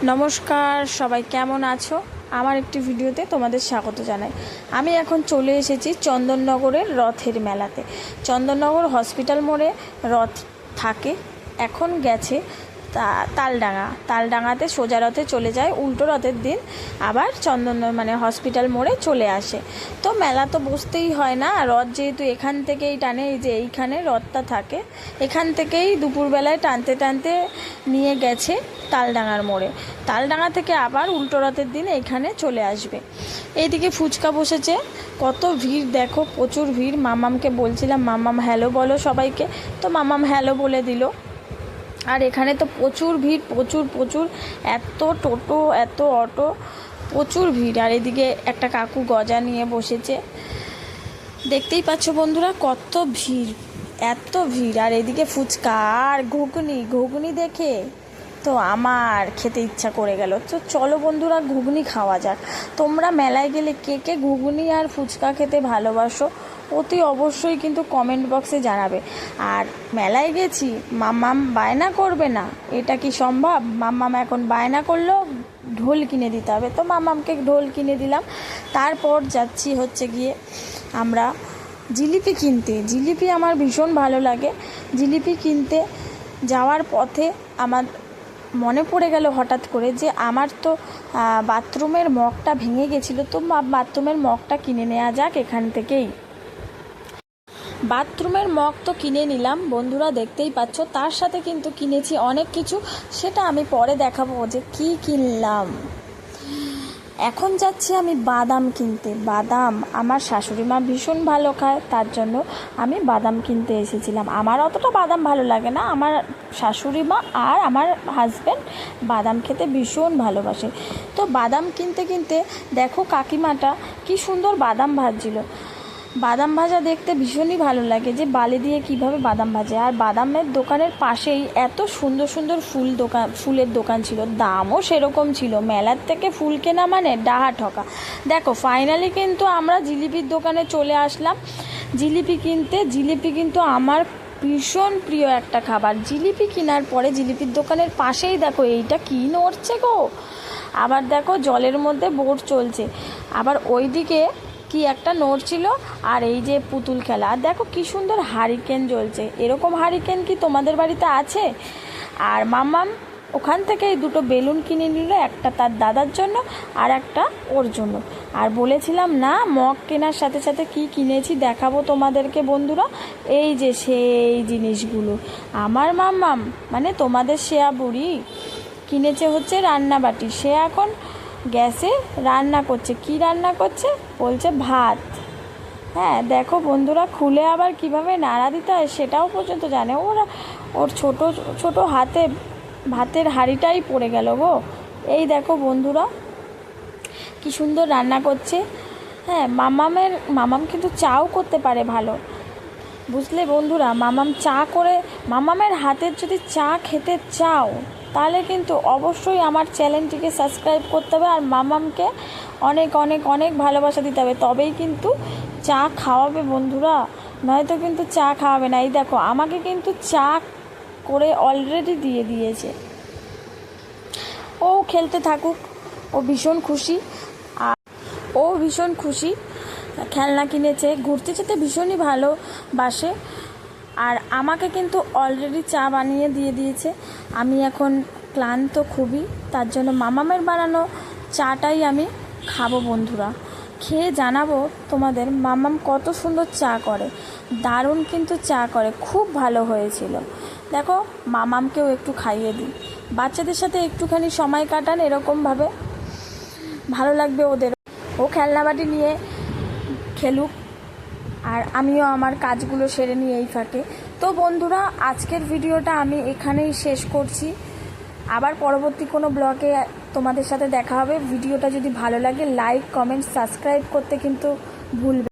নমস্কার, সবাই কেমন আছো? আমার একটি ভিডিওতে তোমাদের স্বাগত জানাই। আমি এখন চলে এসেছি চন্দননগরের রথের মেলাতে। চন্দননগর হসপিটাল মোড়ে রথ থাকে, এখন গেছে তালডাঙাতে সোজা রথে চলে যায়, উল্টো রথের দিন আবার হসপিটাল মোড়ে চলে আসে। তো মেলা তো বসতেই হয় না, রথ যেহেতু এখান থেকেই টানে, এই যে এইখানে রথটা থাকে, এখান থেকেই দুপুরবেলায় টানতে টানতে নিয়ে গেছে তালডাঙার মোড়ে। তালডাঙা থেকে আবার উল্টো রথের দিন এখানে চলে আসবে। এইদিকে ফুচকা বসেছে, কত ভিড় দেখো, প্রচুর ভিড়। মামামকে বলছিলাম, মামাম হ্যালো বলো সবাইকে, তো মামাম হ্যালো বলে দিল। আর এখানে তো প্রচুর ভিড়, প্রচুর এত টোটো, এত অটো, প্রচুর ভিড়। আর এদিকে একটা কাকু গজা নিয়ে বসেছে, দেখতেই পাচ্ছ বন্ধুরা কত ভিড়, এত ভিড়। আর এদিকে ফুচকা আর ঘুগনি দেখে তো আমার খেতে ইচ্ছা করে গেল। তো চলো বন্ধুরা, ঘুগনি খাওয়া যাক। তোমরা মেলায় গেলে কে কে ঘুগনি আর ফুচকা খেতে ভালোবাসো অতি অবশ্যই কিন্তু কমেন্ট বক্সে জানাবে। আর মেলায় গেছি, মাম্মাম বায়না করবে না, এটা কি সম্ভব? মাম্মাম এখন বায়না করলেও ঢোল কিনে দিতে হবে, তো মাম্মামকে ঢোল কিনে দিলাম। তারপর যাচ্ছি হচ্ছে গিয়ে আমরা জিলিপি কিনতে। জিলিপি আমার ভীষণ ভালো লাগে। জিলিপি কিনতে যাওয়ার পথে আমার মনে পড়ে গেল হঠাৎ করে যে আমার তো বাথরুমের মগটা ভেঙে গেছিলো, তো বাথরুমের মগটা কিনে নেওয়া যাক এখান থেকেই। বাথরুমের মগ তো কিনে নিলাম বন্ধুরা, দেখতেই পাচ্ছ। তার সাথে কিন্তু কিনেছি অনেক কিছু, সেটা আমি পরে দেখাবো যে কি কিনলাম। এখন যাচ্ছি আমি বাদাম কিনতে। বাদাম আমার শাশুড়ি মা ভীষণ ভালো খায়, তার জন্য আমি বাদাম কিনতে এসেছিলাম। আমার অতটা বাদাম ভালো লাগে না, আমার শাশুড়ি মা আর আমার হাজব্যান্ড বাদাম খেতে ভীষণ ভালোবাসে। তো বাদাম কিনতে কিনতে দেখো কাকিমাটা কি সুন্দর বাদাম ভাজছিল। বাদাম ভাজা দেখতে ভীষণই ভালো লাগে, যে বালি দিয়ে কিভাবে বাদাম ভাজে। আর বাদামের দোকানের পাশেই এত সুন্দর সুন্দর ফুলের দোকান ছিল, দামও সেরকম ছিল। মেলার থেকে ফুল কেনা মানে ডাহা ঠকা। দেখো ফাইনালি কিন্তু আমরা জিলিপির দোকানে চলে আসলাম জিলিপি কিনতে। জিলিপি কিন্তু আমার ভীষণ প্রিয় একটা খাবার। জিলিপি কেনার পরে জিলিপির দোকানের পাশেই দেখো এইটা কি নড়ছে গো, আবার দেখো জলের মধ্যে বোট চলছে, আবার ওইদিকে কি একটা নড়ছিল, আর এই যে পুতুল খেলা। আর দেখো কি সুন্দর হারিকেন জ্বলছে, এরকম হারিকেন কি তোমাদের বাড়িতে আছে? আর মাম্মাম ওখান থেকে দুটো বেলুন কিনে নিল, একটা তার দাদার জন্য আর একটা ওর জন্য। আর বলেছিলাম না, মগ কেনার সাথে সাথে কি কিনেছি দেখাবো তোমাদেরকে বন্ধুরা। এই যে সেই জিনিসগুলো আমার মাম্মাম মানে তোমাদের শেয়া বুড়ি কিনেছে হচ্ছে রান্নাবাটি। সে এখন গ্যাসে রান্না করছে। কি রান্না করছে? বলছে ভাত। হ্যাঁ দেখো বন্ধুরা, খুলে আবার কিভাবে নাড়া দিতে হয় সেটাও পর্যন্ত জানে। ওর ছোট হাতে ভাতের হাঁড়িটাই পড়ে গেল গো। এই দেখো বন্ধুরা কি সুন্দর রান্না করছে। হ্যাঁ মামাম কিন্তু চাও করতে পারে ভালো, বুঝলে বন্ধুরা। মামামের হাতের যদি চা খেতে চাও তাহলে কিন্তু অবশ্যই আমার চ্যানেলটিকে সাবস্ক্রাইব করতে হবে, আর মামামকে অনেক অনেক অনেক ভালোবাসা দিতে হবে, তবেই কিন্তু চা খাওয়াবে বন্ধুরা, নয়তো কিন্তু চা খাওয়াবে না। এই দেখো আমাকে কিন্তু চা করে অলরেডি দিয়ে দিয়েছে। ও খেলতে থাকুক, ও ভীষণ খুশি। খেলনা কিনেছে, ঘুরতে যেতে ভীষণই ভালোবাসে। আর আমাকে কিন্তু অলরেডি চা বানিয়ে দিয়ে দিয়েছে। আমি এখন ক্লান্ত খুবই, তার জন্য মামামের বানানো চাটাই আমি খাবো বন্ধুরা। খেয়ে জানাবো তোমাদের মামাম কত সুন্দর চা করে, দারুণ কিন্তু চা করে, খুব ভালো হয়েছিল। দেখো মামামকেও একটু খাইয়ে দিই। বাচ্চাদের সাথে একটুখানি সময় কাটান এরকমভাবে, ভালো লাগবে ওদের। ও খেলনাবাটি নিয়ে খেলুক, আর আমিও আমার কাজগুলো সেরে নিই এই ফাঁকে। তো বন্ধুরা আজকের ভিডিওটা আমি এখানেই শেষ করছি। আবার পরবর্তী কোনো ব্লগে তোমাদের সাথে দেখা হবে। ভিডিওটা যদি ভালো লাগে লাইক কমেন্ট সাবস্ক্রাইব করতে কিন্তু ভুলবে।